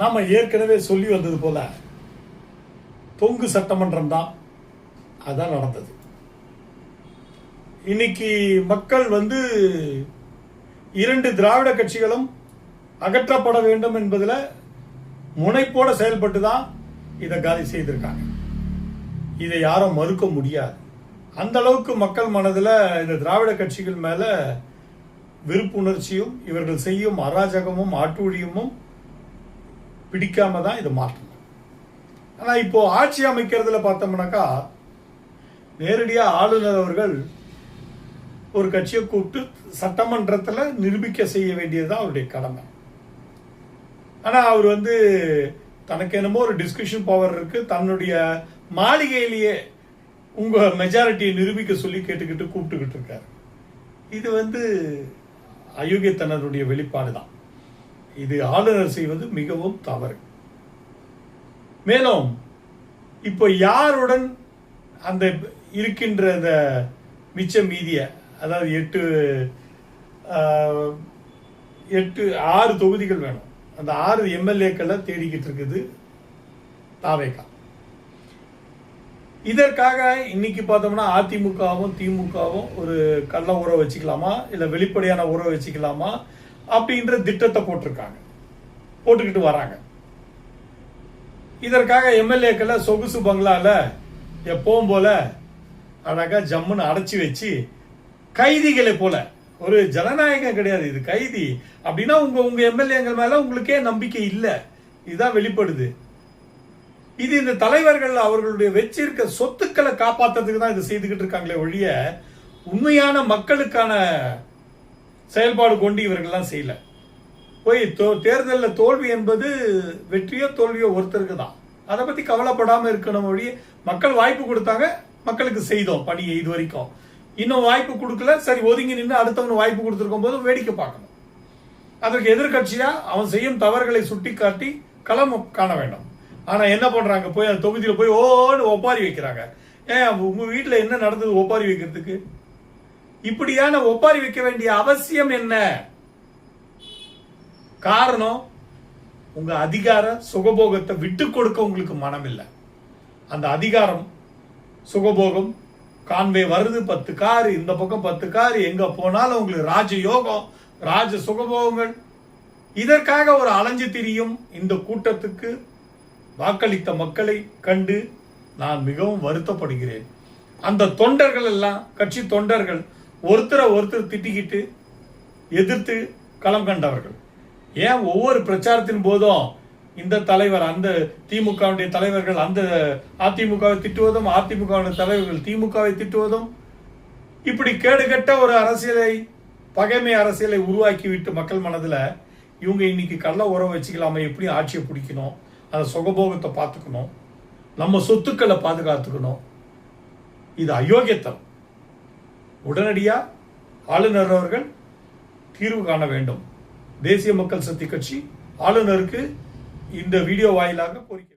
நாம ஏற்கனவே சொல்லி வந்தது போல தொங்கு சட்டமன்றம் தான் அதான் நடந்தது. இன்னைக்கு மக்கள் இரண்டு திராவிட கட்சிகளும் அகற்றப்பட வேண்டும் என்பதில் முனைப்போட செயல்பட்டு தான் இதை காலி செய்திருக்காங்க. இதை யாரும் மறுக்க முடியாது. அந்த அளவுக்கு மக்கள் மனதில் இந்த திராவிட கட்சிகள் மேல விருப்புணர்ச்சியும் இவர்கள் செய்யும் அராஜகமும் ஆட்டூழியமும் பிடிக்காம தான் இதை மாற்றணும். ஆனா இப்போ ஆட்சி அமைக்கிறதுல பார்த்தோம்னாக்கா நேரடியாக ஆளுநர் அவர்கள் ஒரு கட்சியை கூப்பிட்டு சட்டமன்றத்தில் நிரூபிக்க செய்ய வேண்டியதுதான் அவருடைய கடமை. ஆனா அவர் தனக்கு என்னமோ ஒரு டிஸ்கஷன் பவர் இருக்கு, தன்னுடைய மாளிகையிலேயே உங்க மெஜாரிட்டியை நிரூபிக்க சொல்லி கேட்டுக்கிட்டு கூப்பிட்டுக்கிட்டு இருக்காரு. இது அயோக்கியத்தனருடைய வெளிப்பாடு தான். இது ஆளுநர் செய்வது மிகவும் தவறு. மேலும் இப்போ யாருடன் அந்த இருக்கின்ற அந்த மிச்ச மீதிய, அதாவது 6 தொகுதிகள் வேணும், அந்த 6 எம்எல்ஏக்களை தேடிக்கிட்டு இருக்குது தாவேகா. இதற்காக இன்னைக்கு பார்த்தோம்னா அதிமுகவும் திமுகவும் ஒரு கள்ள உறவு வச்சுக்கலாமா இல்ல வெளிப்படையான உறவு வச்சுக்கலாமா அப்படின்ற திட்டத்தை போட்டுக்கிட்டு வராங்க. இதற்காக எம்எல்ஏக்களை சொகுசு பங்களால எப்பவும் போல அழகா ஜம்முன்னு அடைச்சி வச்சு கைதிகளை போல, ஒரு ஜனநாயகம் கிடையாது, இது கைதி அப்படின்னா உங்க எம்எல்ஏங்கள் மேல உங்களுக்கே நம்பிக்கை இல்லை, இதுதான் வெளிப்படுது. இது இந்த தலைவர்கள் அவர்களுடைய வச்சிருக்க சொத்துக்களை காப்பாற்றுறதுக்கு தான் இது செய்துகிட்டு இருக்காங்களே ஒழிய உண்மையான மக்களுக்கான செயல்பாடு கொண்டு இவர்கள்லாம் செய்யல. போய் தேர்தலில் தோல்வி என்பது வெற்றியோ தோல்வியோ ஒருத்தருக்கு தான், அதை பத்தி கவலைப்படாம இருக்கணும் ஒழிய மக்கள் வாய்ப்பு கொடுத்தாங்க, மக்களுக்கு செய்தோம் பணியை இது வரைக்கும். இன்னும் வாய்ப்பு கொடுக்கல, சரி ஒதுங்கி நின்று அடுத்தவங்க வாய்ப்பு கொடுத்துருக்கும் போது வேடிக்கை பார்க்கணும். அதற்கு எதிர்கட்சியா அவன் செய்யும் தவறுகளை சுட்டி காட்டி களம் காண வேண்டும். ஆனா என்ன பண்றாங்க, போய் அந்த தொகுதியில போய் ஓன்னு ஒப்பாரி வைக்கிறாங்க. ஏன் உங்க வீட்டுல என்ன நடந்தது ஒப்பாரி வைக்கிறதுக்கு? இப்படியான ஒப்பாரி வைக்க வேண்டிய அவசியம் என்ன? காரணம், உங்க அதிகார சுகபோகத்தை விட்டு கொடுக்க உங்களுக்கு மனம் இல்லை. அந்த அதிகாரம் சுகபோகம், கான்வே வருது 10 காரு, இந்த பக்கம் 10 காரு, எங்க போனாலும் உங்களுக்கு ராஜ யோகம், ராஜ சுகபோகங்கள். இதற்காக ஒரு அலைஞ்சு திரியும் இந்த கூட்டத்துக்கு வாக்களித்த மக்களை கண்டு நான் மிகவும் வருத்தப்படுகிறேன். அந்த தொண்டர்கள் எல்லாம், கட்சி தொண்டர்கள் ஒருத்தர் திட்டிக்கிட்டு எதிர்த்து களம் கண்டவர்கள். ஏன் ஒவ்வொரு பிரச்சாரத்தின் போதும் இந்த தலைவர், அந்த திமுகவுடைய தலைவர்கள் அந்த அதிமுகவை திட்டுவதும், அதிமுகவுடைய தலைவர்கள் திமுகவை திட்டுவதும், இப்படி கேடுகட்ட ஒரு அரசியலை, பகைமை அரசியலை உருவாக்கி விட்டு மக்கள் மனதில் இவங்க இன்னைக்கு கள்ள உறவு வச்சுக்கலாம, எப்படி ஆட்சியை பிடிக்கணும், அந்த சுகபோகத்தை பார்த்துக்கணும், நம்ம சொத்துக்களை பாதுகாத்துக்கணும். இது அயோக்கியத்தனம். உடனடியாக ஆளுநர் அவர்கள் தீர்வு காண வேண்டும். தேசிய மக்கள் சக்தி கட்சி ஆளுநருக்கு இந்த வீடியோ வாயிலாக கோரிக்கை